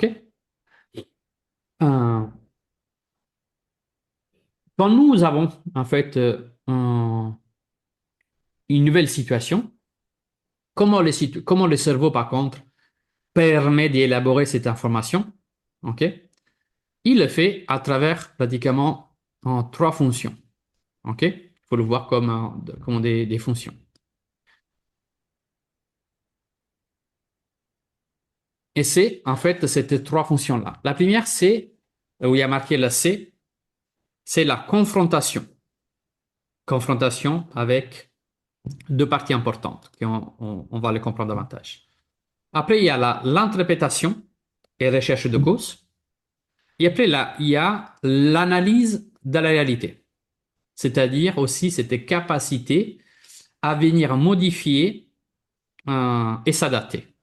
OK? Euh, Quand nous avons en fait une nouvelle situation, comment le cerveau, par contre, permet d'élaborer cette information? OK? Il le fait à travers pratiquement en trois fonctions. OK? Il faut le voir comme, comme des fonctions. Et c'est en fait ces trois fonctions-là. La première, c'est, où il y a marqué la C, c'est la confrontation. Confrontation avec deux parties importantes, on va les comprendre davantage. Après, il y a l'interprétation et recherche de cause. Et après, là, il y a l'analyse de la réalité, c'est-à-dire aussi cette capacité à venir modifier et s'adapter.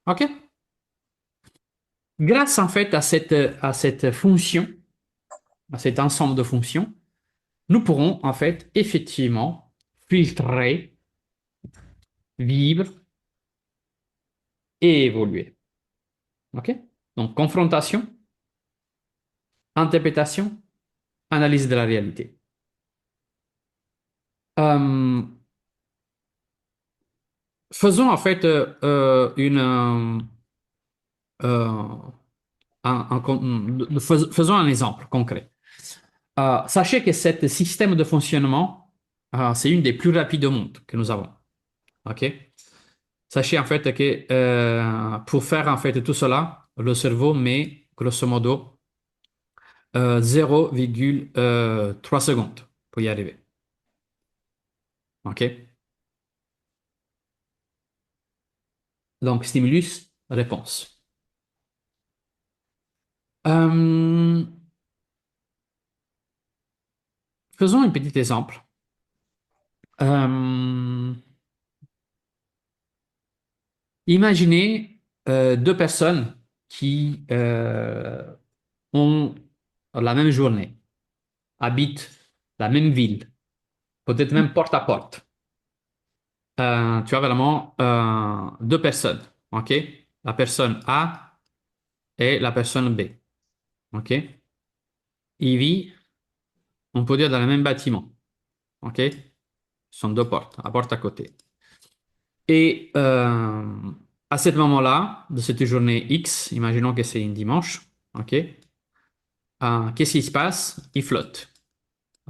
OK? Grâce en fait à cette fonction, à cet ensemble de fonctions, nous pourrons en fait effectivement filtrer, vivre et évoluer. OK? Donc, confrontation, interprétation, analyse de la réalité. Euh, Faisons en fait faisons un exemple concret. Sachez que ce système de fonctionnement, c'est une des plus rapides au monde que nous avons. OK? Sachez en fait que pour faire en fait tout cela, le cerveau met grosso modo 0,3 secondes pour y arriver. OK? Donc, stimulus, réponse. Euh, Faisons un petit exemple. Euh, Imaginez deux personnes qui ont la même journée, habitent la même ville, peut-être même porte à porte. Tu as vraiment deux personnes, ok? La personne A et la personne B, ok? Ils vivent, on peut dire, dans le même bâtiment, ok? Ce sont deux portes, à porte à côté. Et à ce moment-là, de cette journée X, imaginons que c'est un dimanche, ok? Qu'est-ce qui se passe? Il flotte.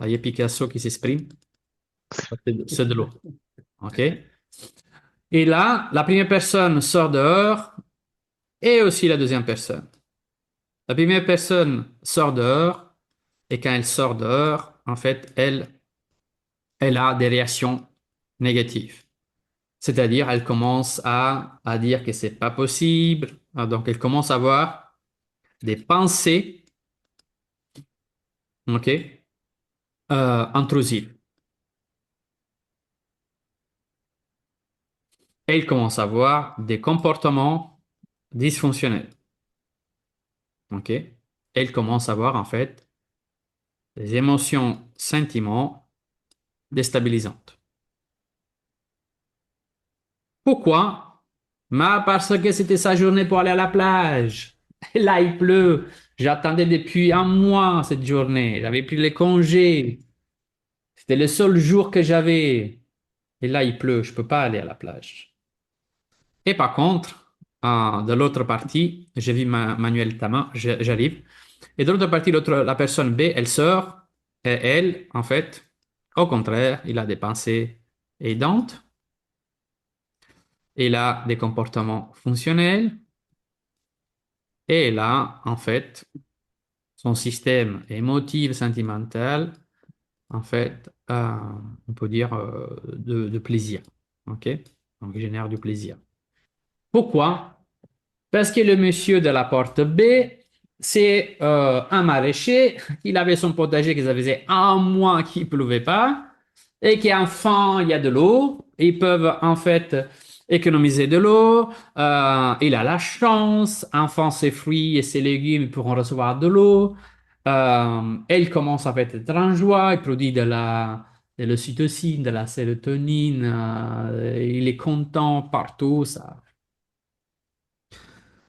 Il y a Picasso qui s'exprime, c'est de l'eau. OK? Et là, la première personne sort dehors et aussi la deuxième personne. La première personne sort dehors et quand elle sort dehors, en fait, elle a des réactions négatives. C'est-à-dire, elle commence à dire que c'est pas possible. Donc, elle commence à avoir des pensées, OK, intrusives. Elle commence à avoir des comportements dysfonctionnels. OK? Elle commence à avoir en fait des émotions, sentiments déstabilisantes. Pourquoi? Mais parce que c'était sa journée pour aller à la plage. Et là, il pleut. J'attendais depuis un mois cette journée. J'avais pris les congés. C'était le seul jour que j'avais. Et là, il pleut. Je peux pas aller à la plage. Et par contre, de l'autre partie, j'ai vu Manuel Tama, j'arrive. Et de l'autre partie, la personne B, elle sort. Et elle, en fait, au contraire, il a des pensées aidantes. Il a des comportements fonctionnels. Et il a, en fait, son système émotif, sentimental, en fait, on peut dire de plaisir. OK? Donc, il génère du plaisir. Pourquoi? Parce que le monsieur de la porte B, c'est un maraîcher. Il avait son potager qui ça faisait un mois qu'il ne pleuvait pas et qu'enfin il y a de l'eau. Ils peuvent en fait économiser de l'eau. Il a la chance. Enfin, ses fruits et ses légumes pourront recevoir de l'eau. Elle commence en fait à être en joie. Il produit de l'ocytocine, de la sérotonine. Il est content partout. Ça.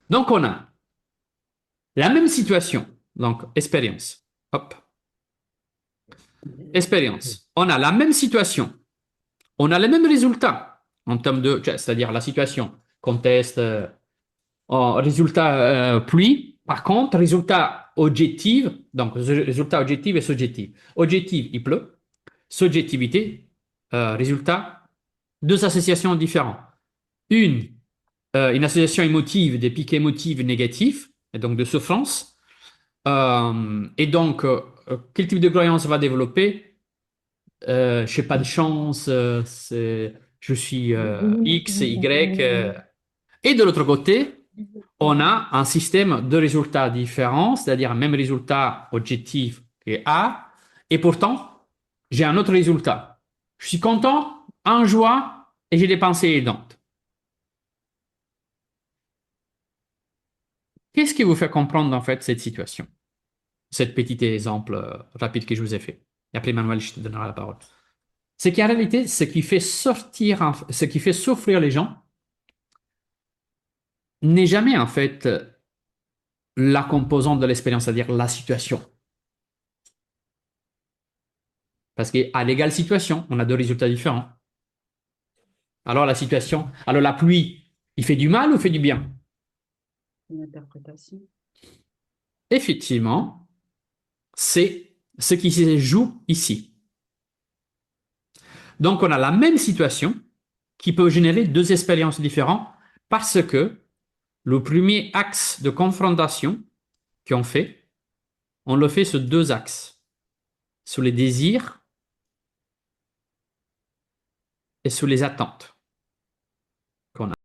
Donc on a La même situation, donc expérience. Hop, expérience. On a la même situation, on a les mêmes résultats en termes de, c'est-à-dire la situation, contexte, résultat pluie. Par contre, résultat objectif, donc résultat objectif et subjectif. Objectif, il pleut. Subjectivité, résultat, deux associations différentes. Une association émotive, des pics émotifs négatifs, et donc de souffrance. Quel type de croyance va développer? Je n'ai pas de chance, je suis X, Y. Et de l'autre côté, on a un système de résultats différents, c'est-à-dire un même résultat objectif que A, et pourtant, j'ai un autre résultat. Je suis content, en joie, et j'ai des pensées aidantes. Qu'est-ce qui vous fait comprendre en fait cette situation? Cet petit exemple rapide que je vous ai fait. Et après, Manuel, je te donnerai la parole. C'est qu'en réalité, ce qui fait ce qui fait souffrir les gens n'est jamais en fait la composante de l'expérience, c'est-à-dire la situation. Parce qu'à l'égale situation, on a deux résultats différents. Alors la situation, alors la pluie, il fait du mal ou fait du bien? Une interprétation. Effectivement, c'est ce qui se joue ici. Donc on a la même situation qui peut générer deux expériences différentes parce que le premier axe de confrontation qu'on fait, on le fait sur deux axes, sur les désirs et sur les attentes qu'on a.